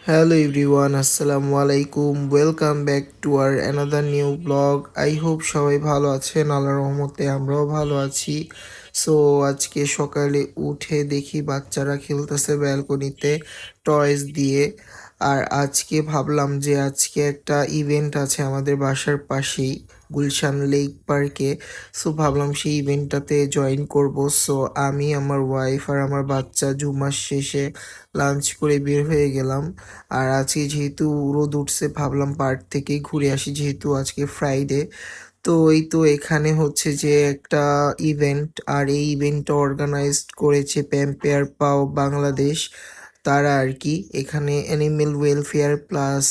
Hello everyone, Assalamu alaikum. Welcome back to our another new vlog. I hope সবাই ভালো আছেন। আল্লাহর রহমতে আমরাও ভালো আছি। সো আজকে সকালে উঠে দেখি বাচ্চারা খেলতেছে ব্যালকনিতে টয়েস দিয়ে। আর আজকে ভাবলাম যে আজকে একটা ইভেন্ট আছে আমাদের বাসার পাশেই গুলশান লেক পার্কে। সো ভাবলাম সেই ইভেন্টটাতে জয়েন করব। সো আমি আমার ওয়াইফ আর আমার বাচ্চা জুমার শেষে লাঞ্চ করে বের হয়ে গেলাম। আর আজকে যেহেতু রোদ উঠছে ভাবলাম পার্ক থেকে ঘুরে আসি, যেহেতু আজকে ফ্রাইডে। তো এই তো এখানে হচ্ছে যে একটা ইভেন্ট, আর এই ইভেন্টটা অর্গানাইজড করেছে প্যাম্পেয়ার পাও বাংলাদেশ। তারা আর কি এখানে animal welfare plus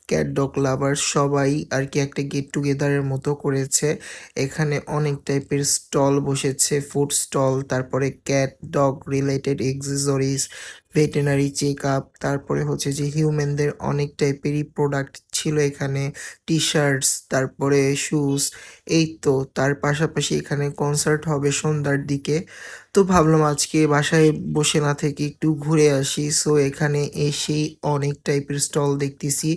cat dog লাভার সবাই আর কি একটা গেট টুগেদারের মতো করেছে। এখানে অনেক টাইপের স্টল বসেছে, ফুড স্টল, তারপরে cat dog related accessories, veterinary check up, তারপরে হচ্ছে যে হিউম্যানদের অনেক টাইপেরই প্রোডাক্ট ছিল এখানে, টি শার্টস, তারপরে শুজ। এই তো তার পাশাপাশি এখানে কনসার্ট হবে সন্ধ্যার দিকে। তো ভাবলাম আজকে বাসায় বসে না থেকে একটু ঘুরে আসি। সো এখানে এসেই অনেক টাইপের স্টল দেখতেছি।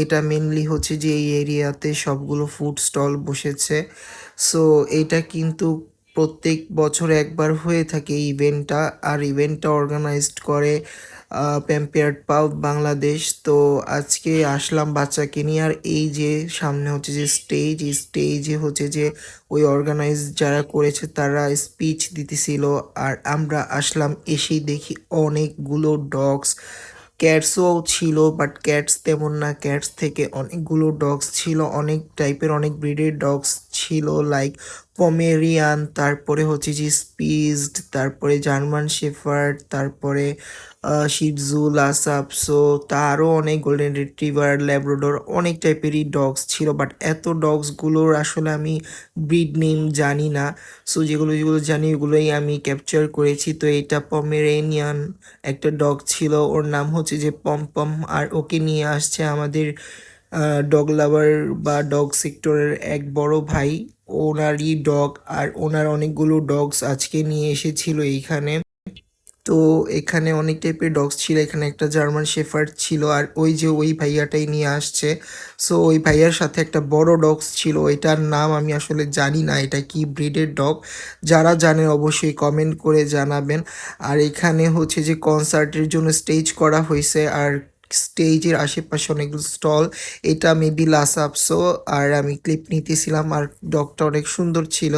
এটা মেনলি হচ্ছে যে এই এরিয়াতে সবগুলো ফুড স্টল বসেছে। সো এটা কিন্তু প্রত্যেক বছর একবার হয়ে থাকে এই ইভেন্টটা। আর ইভেন্টটা অর্গানাইজড করে প্যাম্পেয়ার্ড পাও বাংলাদেশ। তো আজকে আসলাম বাচ্চাকে নিয়ে। আর এই যে সামনে হচ্ছে যে স্টেজ, এই স্টেজে হচ্ছে যে ওই অর্গানাইজ যারা করেছে তারা স্পিচ দিতেছিল। আর আমরা আসলাম, এসেই দেখি অনেকগুলো ডগস, ক্যাটসও ছিল বাট ক্যাটস তেমন না, ক্যাটস থেকে অনেকগুলো ডগস ছিল, অনেক টাইপের অনেক ব্রিডের ডগস ছিল, লাইক পমেরিয়ান, তারপরে হচ্ছে যে স্পিজড, তারপরে জার্মান শেফার্ড, তারপরে শিটজু, লাসাপসো, তারও অনেক গোল্ডেন রিট্রিভার, ল্যাব্রাডর, অনেক টাইপেরই ডগস ছিল। বাট এত ডগসগুলোর আসলে আমি ব্রিড নেম জানি না। সো যেগুলো যেগুলো জানি ওগুলোই আমি ক্যাপচার করেছি। তো এটা পমেরেনিয়ান একটা ডগ ছিল, ওর নাম হচ্ছে যে পমপম। আর ওকে নিয়ে আসছে আমাদের ডগ লাভার বা ডগ সেক্টরের এক বড় ভাই, ওনারই ডগ। আর ওনার অনেকগুলো ডগস আজকে নিয়ে এসেছিল এইখানে। তো এখানে অনেক টাইপের ডগস ছিল, এখানে একটা জার্মান শেফার্ড ছিল, আর ওই যে ওই ভাইয়াটাই নিয়ে আসছে। সো ওই ভাইয়ার সাথে একটা বড় ডগস ছিল, এটার নাম আমি আসলে জানি না এটা কি ব্রিডের ডগ। যারা জানে অবশ্যই কমেন্ট করে জানাবেন। আর এখানে হচ্ছে যে কনসার্টের জন্য স্টেজ করা হয়েছে, আর স্টেজের আশেপাশে অনেকগুলো স্টল। এটা মেবি লাসাপসো। আর আমি ক্লিপ নিতেছিলাম, আর ডগটা অনেক সুন্দর ছিল।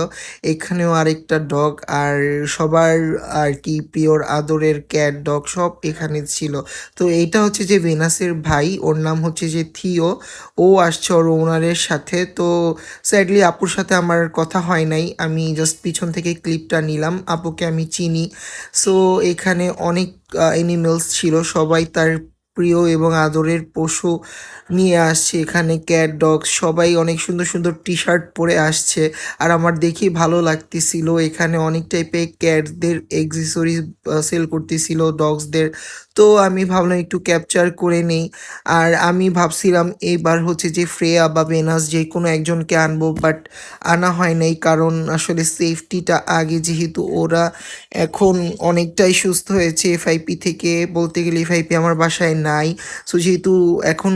এখানেও আরেকটা ডগ, আর সবার আর কি প্রিয়র আদরের ক্যাট ডগ সব এখানে ছিল। তো এইটা হচ্ছে যে ভেনাসের ভাই, ওর নাম হচ্ছে যে থিও। ও আসছে ওর ওনারের সাথে। তো স্যাডলি আপুর সাথে আমার কথা হয় নাই, আমি জাস্ট পিছন থেকে ক্লিপটা নিলাম, আপুকে আমি চিনি। সো এখানে অনেক অ্যানিমেলস ছিল, সবাই তার প্রিয় এবং আদরের পশু নিয়ে আসছে এখানে। ক্যাট ডগ সবাই অনেক সুন্দর সুন্দর টি শার্ট পরে আসছে। আর আমার দেখি ভালো লাগতেছিল, এখানে অনেক টাইপের ক্যাটদের এক্সেসরিজ সেল করতেছিল ডগসদের। তো আমি ভাবলাম একটু ক্যাপচার করে নেই। আর আমি ভাবছিলাম এইবার হচ্ছে যে ফ্রেয়া বা ভেনাস যে কোনো একজনকে আনবো, বাট আনা হয় নাই, কারণ আসলে সেফটিটা আগে, যেহেতু ওরা এখন অনেকটাই সুস্থ হয়েছে এফআইপি থেকে। বলতে গেলে এফআইপি আমার বাসায় নাই। সো যেহেতু এখন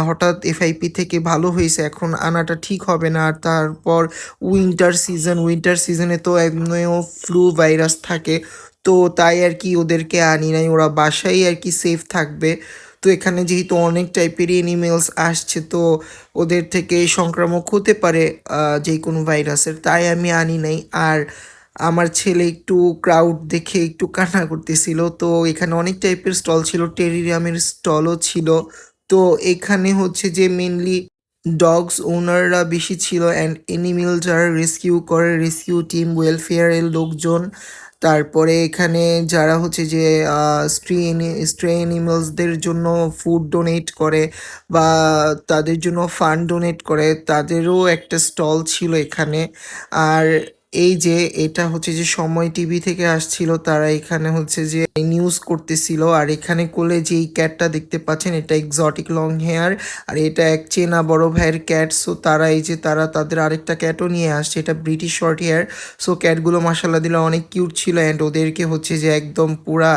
হঠাৎ এফআইপি থেকে ভালো হয়েছে, এখন আনাটা ঠিক হবে না। আর তারপর উইন্টার সিজনে তো এমনিও ফ্লু ভাইরাস থাকে। তো তাই আর কি ওদেরকে আনি নাই, ওরা বাসায় আর কি সেফ থাকবে। তো এখানে যেহেতু অনেক টাইপেরই অ্যানিমেলস আসছে, তো ওদের থেকে সংক্রামক হতে পারে যে কোনো ভাইরাসের, তাই আমি আনি নাই। আর আমার ছেলে একটু ক্রাউড দেখে একটু কান্না করতেছিল। তো এখানে অনেক টাইপের স্টল ছিল, টেরিরিয়ামের স্টলও ছিল। তো এখানে হচ্ছে যে মেনলি ডগস ওনাররা বেশি ছিল, অ্যান্ড এনিমেল যারা রেস্কিউ করে, রেস্কিউ টিম, ওয়েলফেয়ারের লোকজন, তারপরে এখানে যারা হচ্ছে যে স্ট্রে অ্যানিমেলসদের জন্য ফুড ডোনেট করে বা তাদের জন্য ফান্ড ডোনেট করে, তাদেরও একটা স্টল ছিল এখানে। আর এই যে এটা হচ্ছে যে সময় টিভি থেকে আসছিল, তারা এখানে হচ্ছে যে নিউজ করতেছিল। আর এখানে কোলে যেই ক্যাটটা দেখতে পাচ্ছেন এটা এক্সোটিক লং হেয়ার, আর এটা এক চেনা বড় ভাইয়ের ক্যাট। সো তারা এই যে তারা তাদের আরেকটা ক্যাটও নিয়ে আসছে, এটা ব্রিটিশ শর্ট হেয়ার। সো ক্যাটগুলো মাসাল্লাহ দিলে অনেক কিউট ছিল, অ্যান্ড ওদেরকে হচ্ছে যে একদম পুরা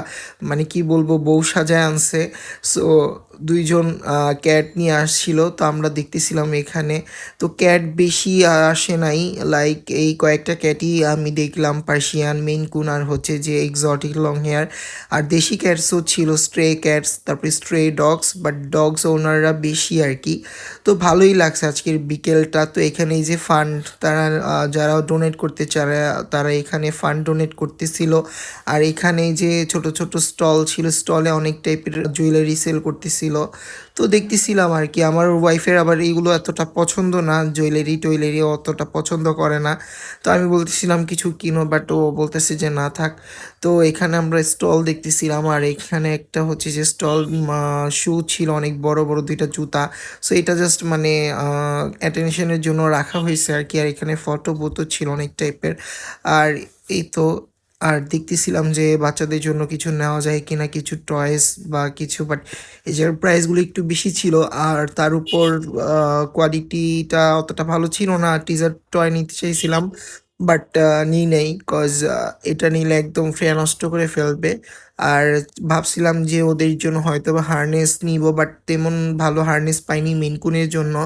মানে কি বলবো বউ সাজায় আনছে। সো দুইজন ক্যাট নিয়ে আসছিল, তো আমরা দেখতেছিলাম এখানে। তো ক্যাট বেশি আসে নাই, লাইক এই কয়েকটা ক্যাটই আমি দেখলাম, পার্সিয়ান, মেইন কুন আর হচ্ছে যে এক্সোটিক লং হেয়ার। আর দেশি ক্যাটসও ছিল, স্ট্রে ক্যাটস, তারপরে স্ট্রে ডগস, বাট ডগস ওনাররা বেশি আর কি। তো ভালোই লাগছে আজকের বিকেলটা। তো এখানে এই যে ফান্ড তারা যারা ডোনেট করতে চায় তারা এখানে ফান্ড ডোনেট করতেছিল। আর এখানে যে ছোট ছোট স্টল ছিল, স্টলে অনেক টাইপের জুয়েলারি সেল করতেছিল। তো দেখতেছিলাম আর কি। আমার ওয়াইফের আবার এইগুলো এতটা পছন্দ না, জুয়েলারি টুয়েলারি অতটা পছন্দ করে না। তো আমি বলতেছিলাম কিছু কিনো, বাট ও বলতেছে যে না থাক। তো এখানে আমরা স্টল দেখতেছিলাম, আর এখানে একটা হচ্ছে যে স্টল শু ছিল, অনেক বড় বড় দুইটা জুতা। সো এটা জাস্ট মানে অ্যাটেনশনের জন্য রাখা হয়েছে আর কি। আর এখানে ফটো বুথও ছিল অনেক টাইপের। আর এই তো, আর দেখতেছিলাম যে বাচ্চাদের জন্য কিছু নেওয়া যায় কিনা, কিছু টয়েস বা কিছু, বাট এই যে প্রাইসগুলো একটু বেশি ছিল। আর তার উপর কোয়ালিটিটা অতটা ভালো ছিল না। টিজার টয় নিতে চাইছিলাম, বাট নিই নেই, কজ এটা নিলে একদম ফ্রে নষ্ট করে ফেলবে। আর ভাবছিলাম যে ওদের জন্য হয়তো বা হারনেস নিব, বাট তেমন ভালো হারনেস পাইনি মেনকুনের জন্য।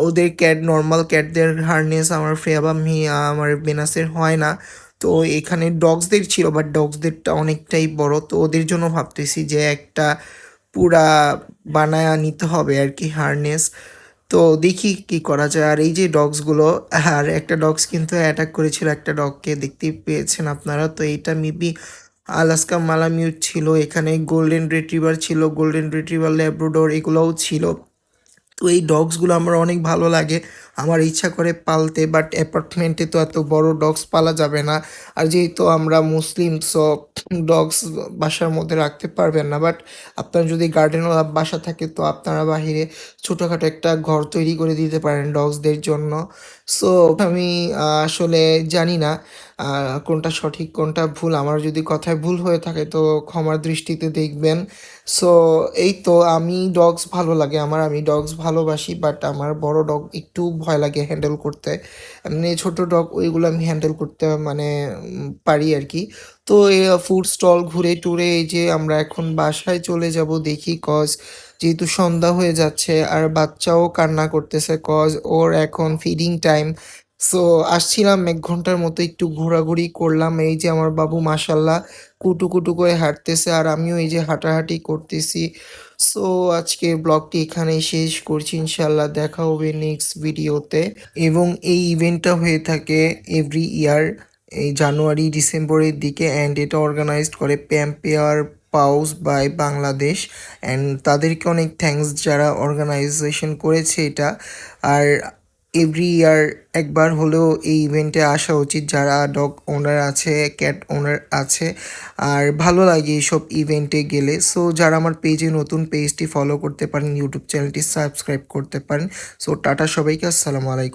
ওদের ক্যাট নর্মাল ক্যাটদের হারনেস আমার ফ্রেয়া বা আমার বেনাসের হয় না। তো এখানে ডগসদের ছিল, বাট ডগসদেরটা অনেকটাই বড়। তো ওদের জন্য ভাবতেছি যে একটা পুরা বানায়া নিতে হবে আর কি হারনেস। তো দেখি কি করা যায়। আর এই যে ডগসগুলো, আর একটা ডগস কিন্তু অ্যাটাক করেছিল একটা ডগকে, দেখতেই পেয়েছেন আপনারা। তো এইটা মেবি আলাস্কা মালামিউট ছিল। এখানে গোল্ডেন রিট্রিভার ছিল, গোল্ডেন রিট্রিভার ল্যাব্রাডর এগুলোও ছিল। তো এই ডগসগুলো আমার অনেক ভালো লাগে, আমার ইচ্ছা করে পালতে, বাট অ্যাপার্টমেন্টে তো এত বড় ডগস পালা যাবে না। আর যেহেতু আমরা মুসলিম, সো ডগস বাসার মধ্যে রাখতে পারবেন না। বাট আপনার যদি গার্ডেনওয়ালা বাসা থাকে তো আপনারা বাহিরে ছোটোখাটো একটা ঘর তৈরি করে দিতে পারেন ডগসদের জন্য। সো আমি আসলে জানি না কোনটা সঠিক কোনটা ভুল। আমার যদি কথায় ভুল হয়ে থাকে তো ক্ষমার দৃষ্টিতে দেখবেন। সো এই তো, আমি ডগস ভালো লাগে আমার, আমি ডগস ভালোবাসি, বাট আমার বড় ডগ একটু ভয় লাগে হ্যান্ডেল করতে। এমনি ছোট ডগ ওইগুলো আমি হ্যান্ডেল করতে মানে পারি আর কি। তো ফুড স্টল ঘুরে টুরে এই যে আমরা এখন বাসায় চলে যাব দেখি, কজ যেহেতু সন্ধ্যা হয়ে যাচ্ছে আর বাচ্চাও কান্না করতেছে, কজ ওর এখন ফিডিং টাইম। সো আসছিলাম 1 ঘন্টার মতো, একটু ঘোরাঘুরি করলাম। এই যে আমার বাবু মাসাল্লাহ কুটু কুটু করে হাঁটতেছে, আর আমিও এই যে হাঁটাহাঁটি করতেছি। সো আজকে ব্লগটি এখানেই শেষ করছি, ইনশাল্লাহ দেখা হবে নেক্সট ভিডিওতে। এবং এই ইভেন্টটা হয়ে থাকে এভরি ইয়ার এই জানুয়ারি ডিসেম্বরের দিকে, অ্যান্ড এটা অর্গানাইজড করে প্যাম্পেয়ার পাউস বাই বাংলাদেশ। অ্যান্ড তাদেরকে অনেক থ্যাঙ্কস যারা অর্গানাইজেশন করেছে এটা। আর এভরি ইয়ার একবার হলেও এই ইভেন্টে আসা উচিত যারা ডগ ওনার আছে, ক্যাট ওনার আছে। আর ভালো লাগে এইসব ইভেন্টে গেলে। সো যারা আমার পেজে নতুন, পেজটি ফলো করতে পারেন, ইউটিউব চ্যানেলটি সাবস্ক্রাইব করতে পারেন। সো টাটা সবাইকে, আসসালামু আলাইকুম।